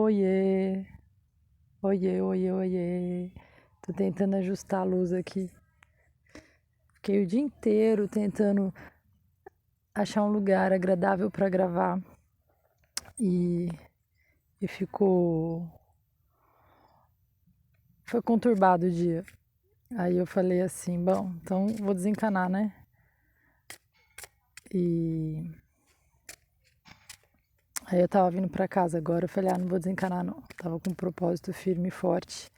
Oiê, oiê, oiê, oiê. Tô tentando ajustar a luz aqui. Fiquei o dia inteiro tentando achar um lugar agradável para gravar e, e foi conturbado o dia. Aí eu falei assim, bom, então vou desencanar, né? E aí eu tava vindo pra casa agora, eu falei, não vou desencanar não. Tava com um propósito firme e forte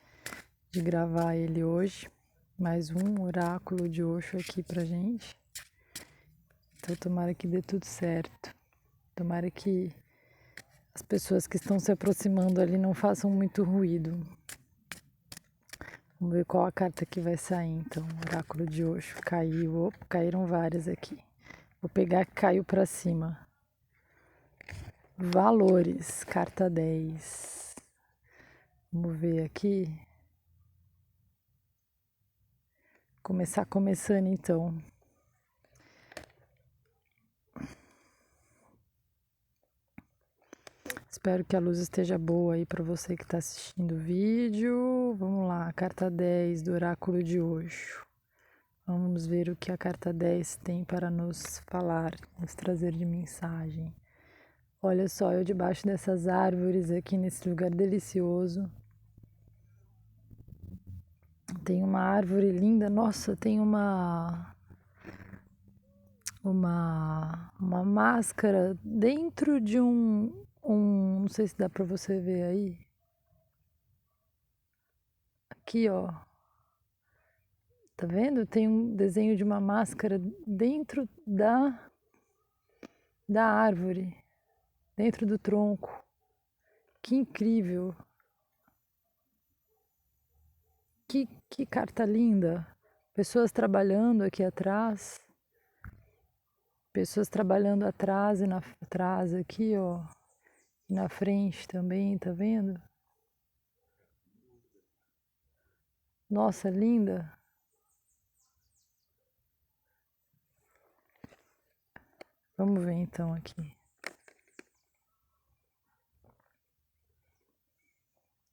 de gravar ele hoje. Mais um oráculo de Osho aqui pra gente. Então tomara que dê tudo certo. Tomara que as pessoas que estão se aproximando ali não façam muito ruído. Vamos ver qual a carta que vai sair então. Oráculo de Osho caiu. Opa, caíram várias aqui. Vou pegar que caiu para cima. Valores, carta 10. Vamos ver aqui. Começando então. Espero que a luz esteja boa aí para você que está assistindo o vídeo. Vamos lá, carta 10 do Oráculo de Osho. Vamos ver o que a carta 10 tem para nos falar, nos trazer de mensagem. Olha só, eu debaixo dessas árvores aqui nesse lugar delicioso. Tem uma árvore linda, nossa, tem uma máscara dentro de não sei se dá para você ver aí. Aqui, ó. Tá vendo? Tem um desenho de uma máscara dentro da árvore, dentro do tronco. Que incrível! Que carta linda! Pessoas trabalhando aqui atrás. Pessoas trabalhando atrás e atrás aqui, ó. E na frente também, tá vendo? Nossa, linda! Vamos ver então aqui.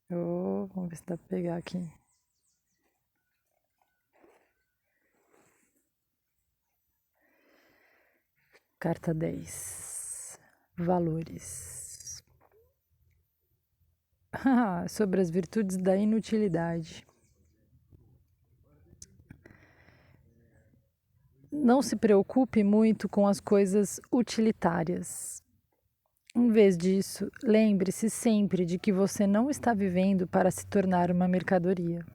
Vamos ver se dá pra pegar aqui. Carta 10. Valores. Sobre as virtudes da inutilidade. Não se preocupe muito com as coisas utilitárias. Em vez disso, lembre-se sempre de que você não está vivendo para se tornar uma mercadoria.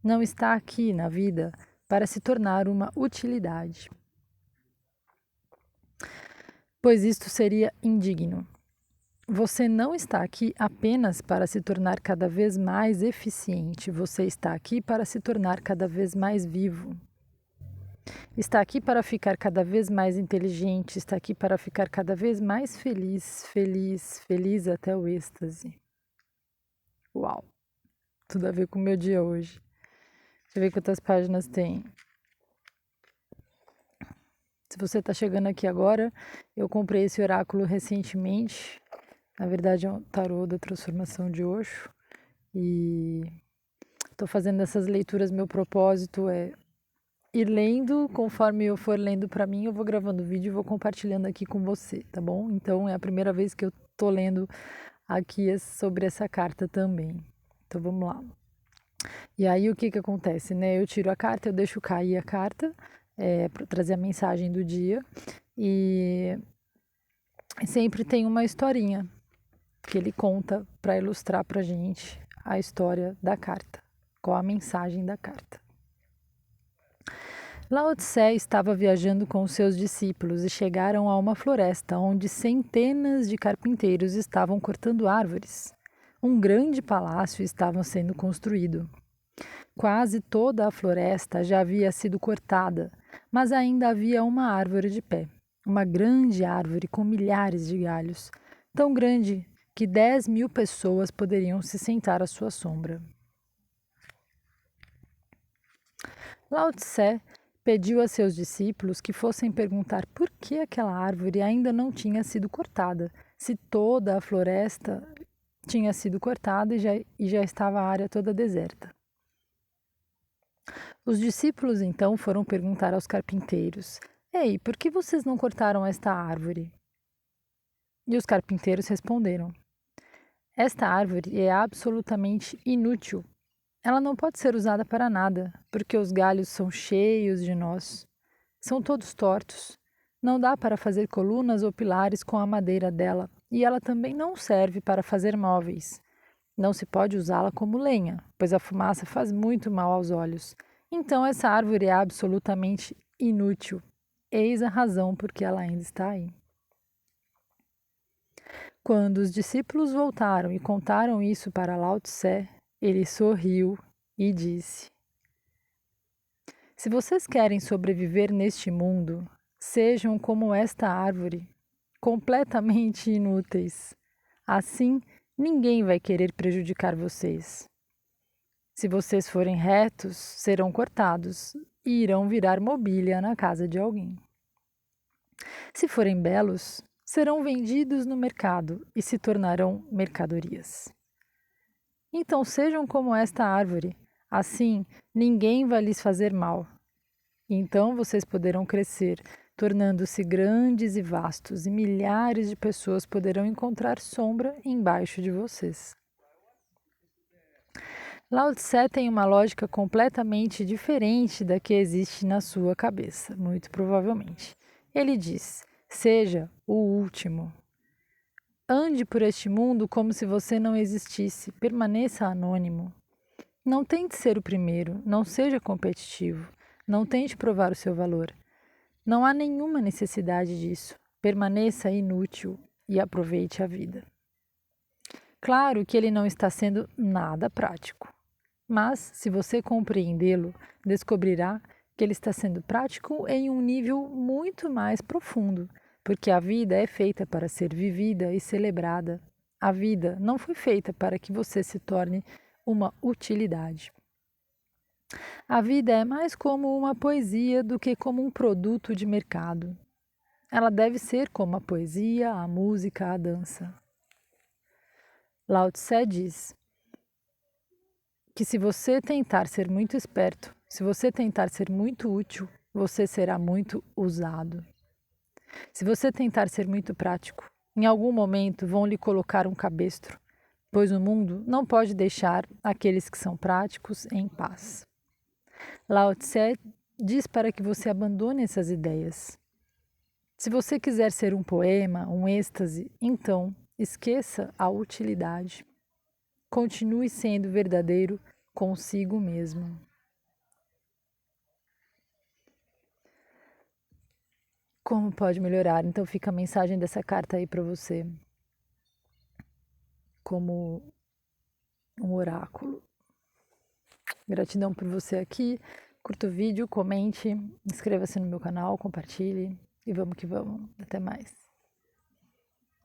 Não está aqui na vida para se tornar uma utilidade, pois isto seria indigno. Você não está aqui apenas para se tornar cada vez mais eficiente, você está aqui para se tornar cada vez mais vivo. Está aqui para ficar cada vez mais inteligente, está aqui para ficar cada vez mais feliz, feliz, feliz até o êxtase. Uau! Tudo a ver com o meu dia hoje. Deixa eu ver quantas páginas tem. Se você está chegando aqui agora, eu comprei esse oráculo recentemente. Na verdade, é um tarô da transformação de Osho. E estou fazendo essas leituras. Meu propósito é ir lendo, conforme eu for lendo para mim, eu vou gravando vídeo e vou compartilhando aqui com você, tá bom? Então é a primeira vez que eu tô lendo aqui sobre essa carta também. Então vamos lá. E aí o que acontece, né? Eu tiro a carta, eu deixo cair a carta para trazer a mensagem do dia e sempre tem uma historinha que ele conta para ilustrar pra gente a história da carta, qual a mensagem da carta. Lao Tse estava viajando com os seus discípulos e chegaram a uma floresta onde centenas de carpinteiros estavam cortando árvores. Um grande palácio estava sendo construído. Quase toda a floresta já havia sido cortada, mas ainda havia uma árvore de pé. Uma grande árvore com milhares de galhos, tão grande que 10.000 pessoas poderiam se sentar à sua sombra. Lao Tse pediu a seus discípulos que fossem perguntar por que aquela árvore ainda não tinha sido cortada, se toda a floresta tinha sido cortado e já estava a área toda deserta. Os discípulos então foram perguntar aos carpinteiros: Ei, por que vocês não cortaram esta árvore? E os carpinteiros responderam: Esta árvore é absolutamente inútil. Ela não pode ser usada para nada, porque os galhos são cheios de nós. São todos tortos. Não dá para fazer colunas ou pilares com a madeira dela, e ela também não serve para fazer móveis. Não se pode usá-la como lenha, pois a fumaça faz muito mal aos olhos. Então essa árvore é absolutamente inútil. Eis a razão por que ela ainda está aí. Quando os discípulos voltaram e contaram isso para Lao Tse, ele sorriu e disse: Se vocês querem sobreviver neste mundo, sejam como esta árvore, completamente inúteis. Assim, ninguém vai querer prejudicar vocês. Se vocês forem retos, serão cortados e irão virar mobília na casa de alguém. Se forem belos, serão vendidos no mercado e se tornarão mercadorias. Então sejam como esta árvore, assim ninguém vai lhes fazer mal. Então vocês poderão crescer, tornando-se grandes e vastos, e milhares de pessoas poderão encontrar sombra embaixo de vocês. Lao Tse tem uma lógica completamente diferente da que existe na sua cabeça, muito provavelmente. Ele diz: seja o último. Ande por este mundo como se você não existisse, permaneça anônimo. Não tente ser o primeiro, não seja competitivo, não tente provar o seu valor. Não há nenhuma necessidade disso. Permaneça inútil e aproveite a vida. Claro que ele não está sendo nada prático. Mas, se você compreendê-lo, descobrirá que ele está sendo prático em um nível muito mais profundo, porque a vida é feita para ser vivida e celebrada. A vida não foi feita para que você se torne uma utilidade. A vida é mais como uma poesia do que como um produto de mercado. Ela deve ser como a poesia, a música, a dança. Lao Tse diz que se você tentar ser muito esperto, se você tentar ser muito útil, você será muito usado. Se você tentar ser muito prático, em algum momento vão lhe colocar um cabestro, pois o mundo não pode deixar aqueles que são práticos em paz. Lao Tse diz para que você abandone essas ideias. Se você quiser ser um poema, um êxtase, então esqueça a utilidade. Continue sendo verdadeiro consigo mesmo. Como pode melhorar? Então fica a mensagem dessa carta aí para você, como um oráculo. Gratidão por você aqui. Curta o vídeo, comente, inscreva-se no meu canal, compartilhe e vamos que vamos. Até mais.